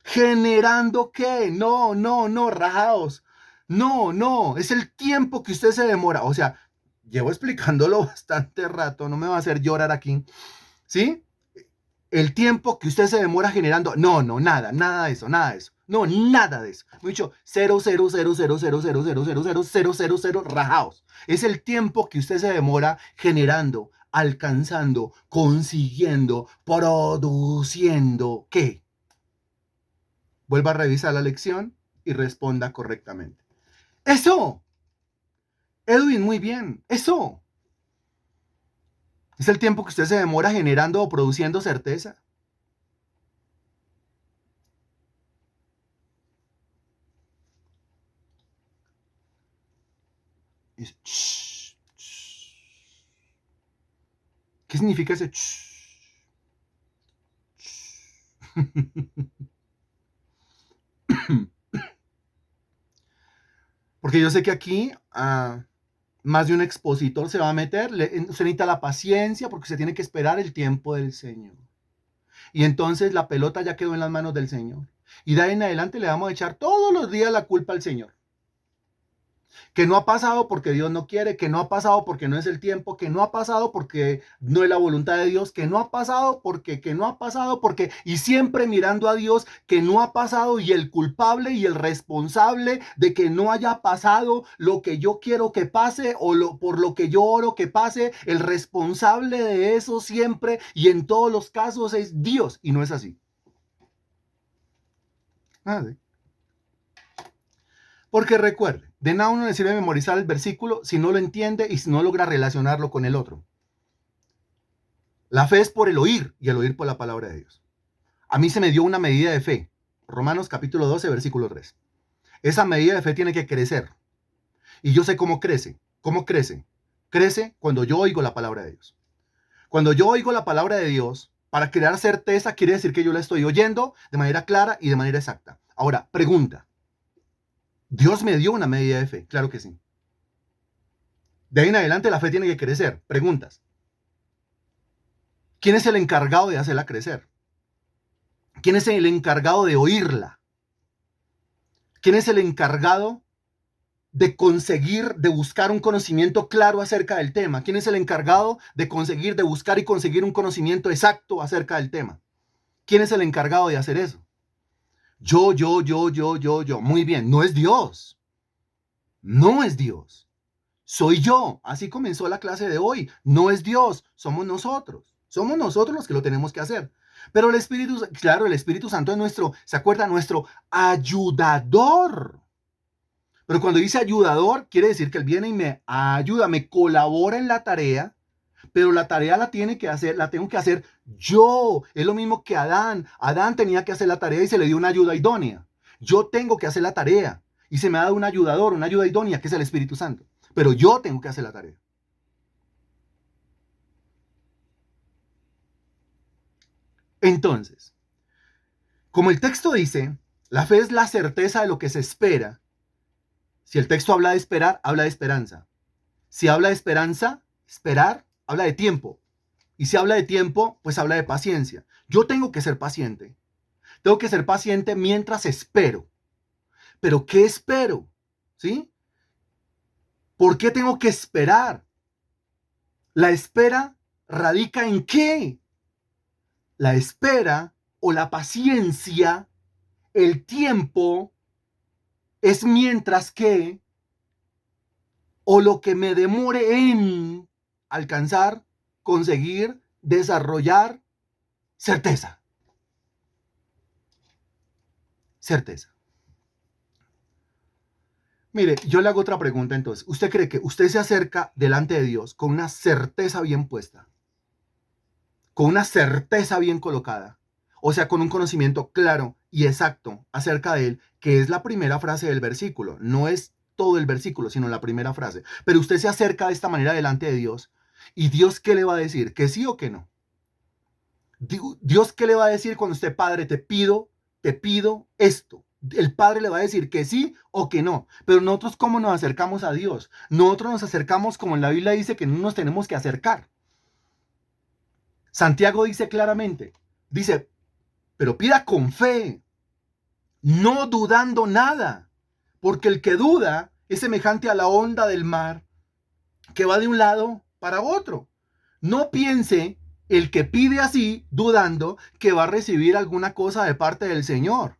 ¿Generando qué? No, no, no, rajaos. No, no, es el tiempo que usted se demora. O sea, llevo explicándolo bastante rato, no me va a hacer llorar aquí. ¿Sí? El tiempo que usted se demora generando. No, no, nada, nada de eso, nada de eso. No, nada de eso. Mucho, cero, cero, cero, cero, cero, cero, cero, cero, cero, cero, cero, cero, rajaos. Es el tiempo que usted se demora generando, alcanzando, consiguiendo, produciendo. ¿Qué? Vuelva a revisar la lección y responda correctamente. Eso, Edwin, muy bien, eso. Es el tiempo que usted se demora generando o produciendo certeza. Es, shh, shh. ¿Qué significa ese? Shh, shh? Porque yo sé que aquí más de un expositor se va a meter. Se necesita la paciencia porque se tiene que esperar el tiempo del Señor. Y entonces la pelota ya quedó en las manos del Señor. Y de ahí en adelante le vamos a echar todos los días la culpa al Señor. Que no ha pasado porque Dios no quiere, que no ha pasado porque no es el tiempo, que no ha pasado porque no es la voluntad de Dios, que no ha pasado porque, que no ha pasado porque, y siempre mirando a Dios, que no ha pasado y el culpable y el responsable de que no haya pasado lo que yo quiero que pase o por lo que yo oro que pase, el responsable de eso siempre y en todos los casos es Dios y no es así. Ah, sí. Porque recuerde, de nada uno le sirve memorizar el versículo si no lo entiende y si no logra relacionarlo con el otro. La fe es por el oír y el oír por la palabra de Dios. A mí se me dio una medida de fe. Romanos capítulo 12, versículo 3. Esa medida de fe tiene que crecer. Y yo sé cómo crece. ¿Cómo crece? Crece cuando yo oigo la palabra de Dios. Cuando yo oigo la palabra de Dios, para crear certeza quiere decir que yo la estoy oyendo de manera clara y de manera exacta. Ahora, pregunta. ¿Dios me dio una medida de fe? Claro que sí. De ahí en adelante la fe tiene que crecer. Preguntas. ¿Quién es el encargado de hacerla crecer? ¿Quién es el encargado de oírla? ¿Quién es el encargado de conseguir, de buscar un conocimiento claro acerca del tema? ¿Quién es el encargado de conseguir, de buscar y conseguir un conocimiento exacto acerca del tema? ¿Quién es el encargado de hacer eso? Yo. Muy bien, no es Dios. No es Dios. Soy yo. Así comenzó la clase de hoy. No es Dios, somos nosotros. Somos nosotros los que lo tenemos que hacer. Pero el Espíritu, claro, el Espíritu Santo es nuestro, ¿se acuerda? Nuestro ayudador. Pero cuando dice ayudador, quiere decir que él viene y me ayuda, me colabora en la tarea, pero la tarea la tengo que hacer yo. Es lo mismo que Adán. Adán tenía que hacer la tarea y se le dio una ayuda idónea. Yo tengo que hacer la tarea y se me ha dado un ayudador, una ayuda idónea, que es el Espíritu Santo. Pero yo tengo que hacer la tarea. Entonces, como el texto dice, la fe es la certeza de lo que se espera. Si el texto habla de esperar, habla de esperanza. Si habla de esperanza, esperar, habla de tiempo. Y si habla de tiempo, pues habla de paciencia. Yo tengo que ser paciente. Tengo que ser paciente mientras espero. ¿Pero qué espero? ¿Sí? ¿Por qué tengo que esperar? La espera radica en qué? La espera o la paciencia, el tiempo, es mientras que, o lo que me demore en alcanzar, conseguir, desarrollar certeza. Certeza. Mire, yo le hago otra pregunta entonces. ¿Usted cree que usted se acerca delante de Dios con una certeza bien puesta? Con una certeza bien colocada. O sea, con un conocimiento claro y exacto acerca de él, que es la primera frase del versículo. No es todo el versículo, sino la primera frase. Pero usted se acerca de esta manera delante de Dios. ¿Y Dios qué le va a decir? ¿Que sí o que no? Dios qué le va a decir cuando usted, Padre, te pido esto? El Padre le va a decir que sí o que no. Pero nosotros, ¿cómo nos acercamos a Dios? Nosotros nos acercamos como en la Biblia dice que no nos tenemos que acercar. Santiago dice claramente, dice, pero pida con fe, no dudando nada, porque el que duda es semejante a la onda del mar que va de un lado para otro. No piense el que pide así, dudando, que va a recibir alguna cosa de parte del Señor.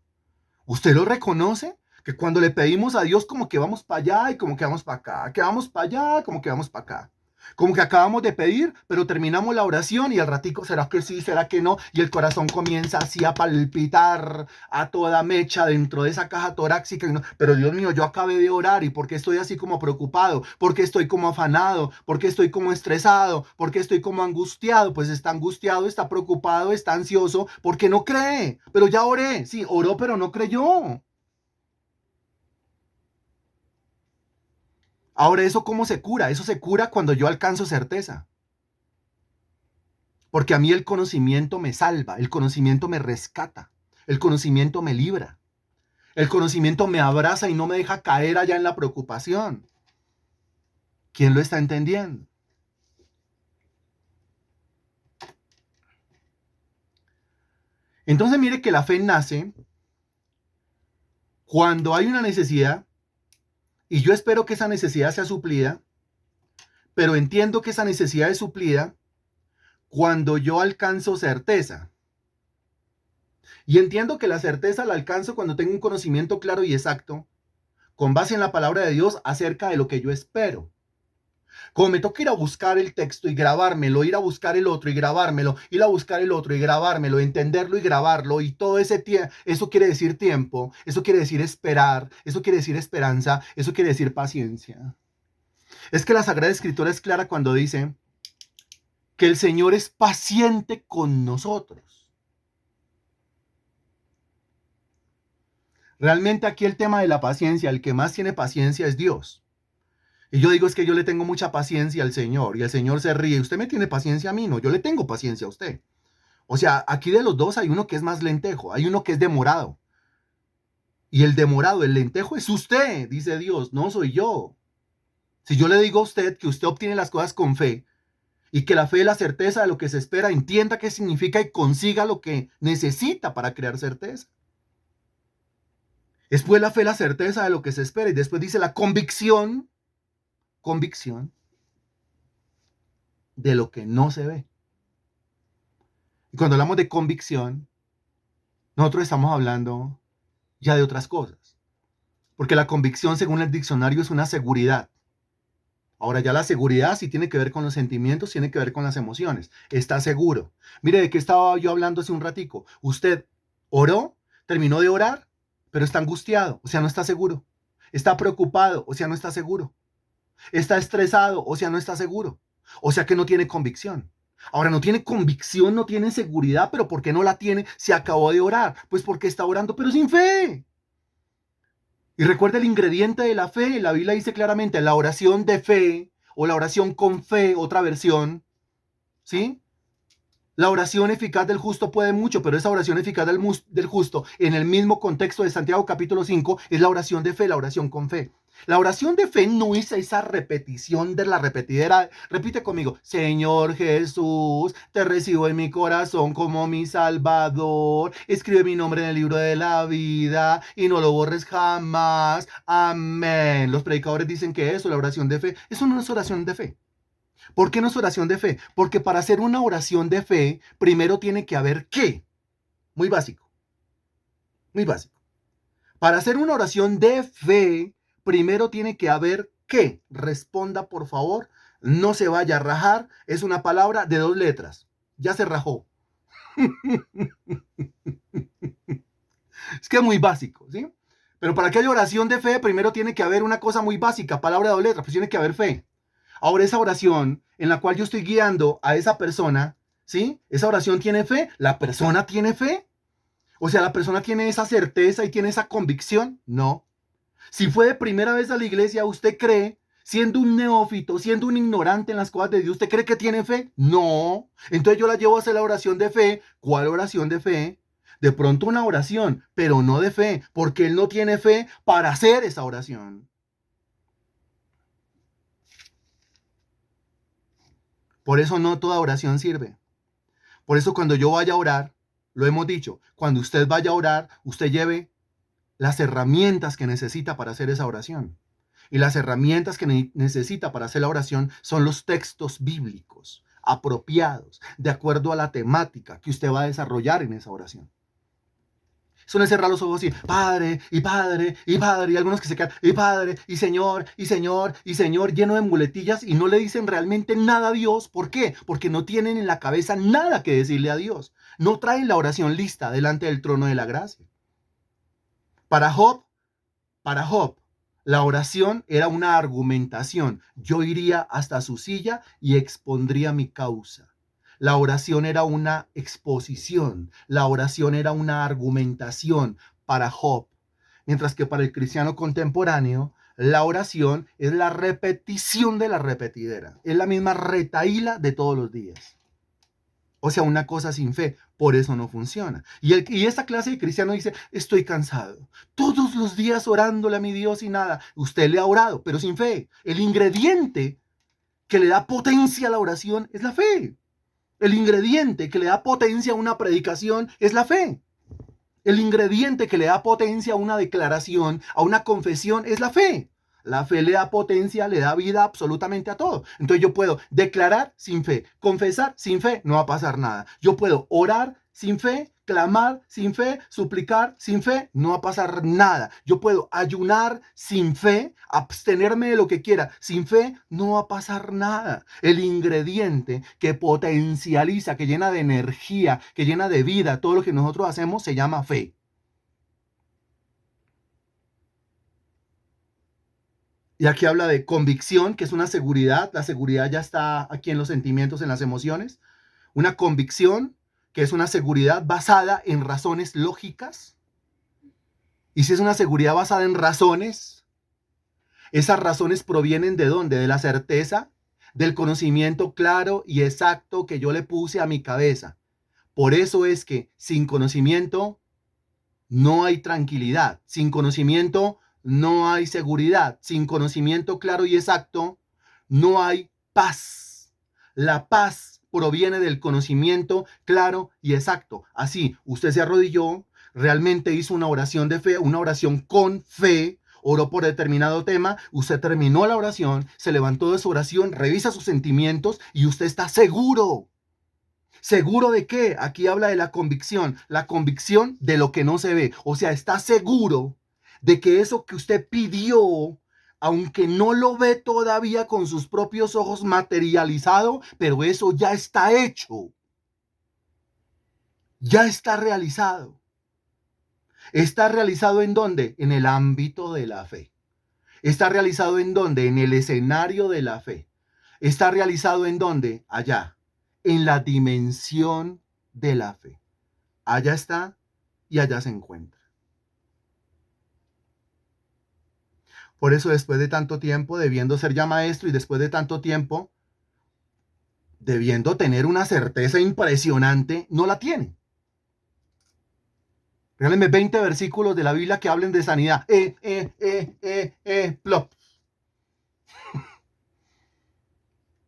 ¿Usted lo reconoce? Que cuando le pedimos a Dios como que vamos para allá y como que vamos para acá, que vamos para allá, como que vamos para acá. Como que acabamos de pedir, pero terminamos la oración y al ratico, ¿será que sí, será que no? Y el corazón comienza así a palpitar a toda mecha dentro de esa caja torácica. Y no, pero Dios mío, yo acabé de orar y ¿por qué estoy así como preocupado? ¿Por qué estoy como afanado? ¿Por qué estoy como estresado? ¿Por qué estoy como angustiado? Pues está angustiado, está preocupado, está ansioso, porque no cree. Pero ya oré, sí, oró, pero no creyó. Ahora, ¿eso cómo se cura? Eso se cura cuando yo alcanzo certeza. Porque a mí el conocimiento me salva, el conocimiento me rescata, el conocimiento me libra, el conocimiento me abraza y no me deja caer allá en la preocupación. ¿Quién lo está entendiendo? Entonces mire que la fe nace cuando hay una necesidad y yo espero que esa necesidad sea suplida, pero entiendo que esa necesidad es suplida cuando yo alcanzo certeza. Y entiendo que la certeza la alcanzo cuando tengo un conocimiento claro y exacto, con base en la palabra de Dios acerca de lo que yo espero. Como me toca ir a buscar el texto y grabármelo, ir a buscar el otro y grabármelo, ir a buscar el otro y grabármelo, entenderlo y grabarlo, y todo ese tiempo, eso quiere decir tiempo, eso quiere decir esperar, eso quiere decir esperanza, eso quiere decir paciencia. Es que la Sagrada Escritura es clara cuando dice que el Señor es paciente con nosotros. Realmente aquí el tema de la paciencia, el que más tiene paciencia es Dios. Y yo digo, es que yo le tengo mucha paciencia al Señor, y el Señor se ríe. Usted me tiene paciencia a mí, no, yo le tengo paciencia a usted. O sea, aquí de los dos hay uno que es más lentejo, hay uno que es demorado. Y el demorado, el lentejo es usted, dice Dios, no soy yo. Si yo le digo a usted que usted obtiene las cosas con fe, y que la fe es la certeza de lo que se espera, entienda qué significa y consiga lo que necesita para crear certeza. Después la fe, la certeza de lo que se espera, y después dice la convicción de lo que no se ve. Y cuando hablamos de convicción, nosotros estamos hablando ya de otras cosas. Porque la convicción, según el diccionario, es una seguridad. Ahora ya la seguridad sí tiene que ver con los sentimientos, tiene que ver con las emociones. Está seguro. Mire, ¿de qué estaba yo hablando hace un ratico? Usted oró, terminó de orar, pero está angustiado, o sea, no está seguro. Está preocupado, o sea, no está seguro. Está estresado, o sea, no está seguro. O sea que no tiene convicción. Ahora, no tiene convicción, no tiene seguridad, pero ¿por qué no la tiene si acabó de orar? Pues porque está orando, pero sin fe. Y recuerda el ingrediente de la fe. La Biblia dice claramente la oración de fe o la oración con fe, otra versión, ¿sí? La oración eficaz del justo puede mucho, pero esa oración eficaz del justo, en el mismo contexto de Santiago capítulo 5, es la oración de fe, la oración con fe. La oración de fe no es esa repetición de la repetidera. Repite conmigo: Señor Jesús, te recibo en mi corazón como mi Salvador. Escribe mi nombre en el libro de la vida y no lo borres jamás. Amén. Los predicadores dicen que eso, la oración de fe, eso no es oración de fe. ¿Por qué no es oración de fe? Porque para hacer una oración de fe, primero tiene que haber ¿qué? Muy básico, muy básico. Para hacer una oración de fe, primero tiene que haber ¿qué? Responda, por favor. No se vaya a rajar. Es una palabra de 2 letras. Ya se rajó. Es que es muy básico, ¿sí? Pero para que haya oración de fe, primero tiene que haber una cosa muy básica, palabra de 2 letras, pues tiene que haber fe. Ahora, esa oración en la cual yo estoy guiando a esa persona, ¿sí? Esa oración tiene fe, la persona tiene fe. O sea, la persona tiene esa certeza y tiene esa convicción. No. Si fue de primera vez a la iglesia, ¿usted cree, siendo un neófito, siendo un ignorante en las cosas de Dios, usted cree que tiene fe? No. Entonces yo la llevo a hacer la oración de fe. ¿Cuál oración de fe? De pronto una oración, pero no de fe, porque él no tiene fe para hacer esa oración. Por eso no toda oración sirve. Por eso cuando yo vaya a orar, lo hemos dicho, cuando usted vaya a orar, usted lleve las herramientas que necesita para hacer esa oración. Y las herramientas que necesita para hacer la oración son los textos bíblicos apropiados, de acuerdo a la temática que usted va a desarrollar en esa oración. Eso no es cerrar los ojos y Padre, y Padre, y Padre, y algunos que se quedan, y Padre, y Señor, y Señor, y Señor, lleno de muletillas, y no le dicen realmente nada a Dios. ¿Por qué? Porque no tienen en la cabeza nada que decirle a Dios. No traen la oración lista delante del trono de la gracia. Para Job, la oración era una argumentación. Yo iría hasta su silla y expondría mi causa. La oración era una exposición, la oración era una argumentación para Job, mientras que para el cristiano contemporáneo, la oración es la repetición de la repetidera, es la misma retahíla de todos los días. O sea, una cosa sin fe, por eso no funciona. Y esta clase de cristiano dice: estoy cansado, todos los días orándole a mi Dios y nada. Usted le ha orado, pero sin fe. El ingrediente que le da potencia a la oración es la fe. El ingrediente que le da potencia a una predicación es la fe. El ingrediente que le da potencia a una declaración, a una confesión, es la fe. La fe le da potencia, le da vida absolutamente a todo. Entonces yo puedo declarar sin fe, confesar sin fe, no va a pasar nada. Yo puedo orar sin fe, clamar sin fe, suplicar sin fe, no va a pasar nada. Yo puedo ayunar sin fe, abstenerme de lo que quiera. Sin fe no va a pasar nada. El ingrediente que potencializa, que llena de energía, que llena de vida todo lo que nosotros hacemos se llama fe. Y aquí habla de convicción, que es una seguridad. La seguridad ya está aquí en los sentimientos, en las emociones. Una convicción, que es una seguridad basada en razones lógicas. Y si es una seguridad basada en razones, esas razones provienen ¿de dónde? De la certeza, del conocimiento claro y exacto que yo le puse a mi cabeza. Por eso es que sin conocimiento no hay tranquilidad. Sin conocimiento no hay seguridad. Sin conocimiento claro y exacto no hay paz. La paz proviene del conocimiento claro y exacto. Así, usted se arrodilló, realmente hizo una oración de fe, una oración con fe, oró por determinado tema, usted terminó la oración, se levantó de su oración, revisa sus sentimientos y usted está seguro. ¿Seguro de qué? Aquí habla de la convicción de lo que no se ve. O sea, está seguro de que eso que usted pidió, aunque no lo ve todavía con sus propios ojos materializado, pero eso ya está hecho. Ya está realizado. ¿Está realizado en dónde? En el ámbito de la fe. ¿Está realizado en dónde? En el escenario de la fe. ¿Está realizado en dónde? Allá, en la dimensión de la fe. Allá está y allá se encuentra. Por eso después de tanto tiempo, debiendo ser ya maestro y después de tanto tiempo, debiendo tener una certeza impresionante, no la tiene. Regálenme 20 versículos de la Biblia que hablen de sanidad. Plop.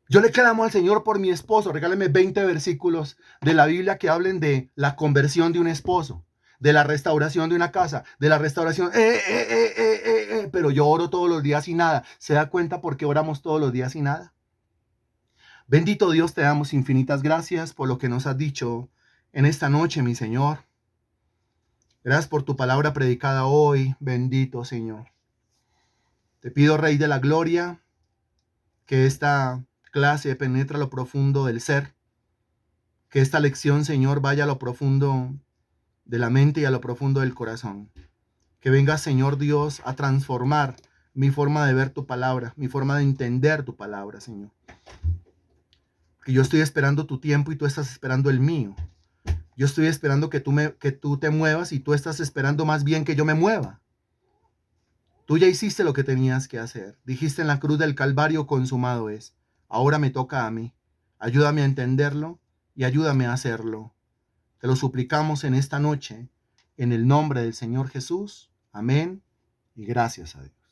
Yo le clamo al Señor por mi esposo. Regálenme 20 versículos de la Biblia que hablen de la conversión de un esposo, de la restauración de una casa, de la restauración. Pero yo oro todos los días y nada. ¿Se da cuenta por qué oramos todos los días y nada? Bendito Dios, te damos infinitas gracias por lo que nos has dicho en esta noche, mi Señor. Gracias por tu palabra predicada hoy. Bendito Señor. Te pido, Rey de la Gloria, que esta clase penetre a lo profundo del ser. Que esta lección, Señor, vaya a lo profundo de la mente y a lo profundo del corazón. Que venga, Señor Dios, a transformar mi forma de ver tu palabra, mi forma de entender tu palabra, Señor. Que yo estoy esperando tu tiempo y tú estás esperando el mío. Yo estoy esperando que tú te muevas y tú estás esperando más bien que yo me mueva. Tú ya hiciste lo que tenías que hacer. Dijiste en la cruz del Calvario, consumado es. Ahora me toca a mí. Ayúdame a entenderlo y ayúdame a hacerlo. Te lo suplicamos en esta noche, en el nombre del Señor Jesús. Amén y gracias a Dios.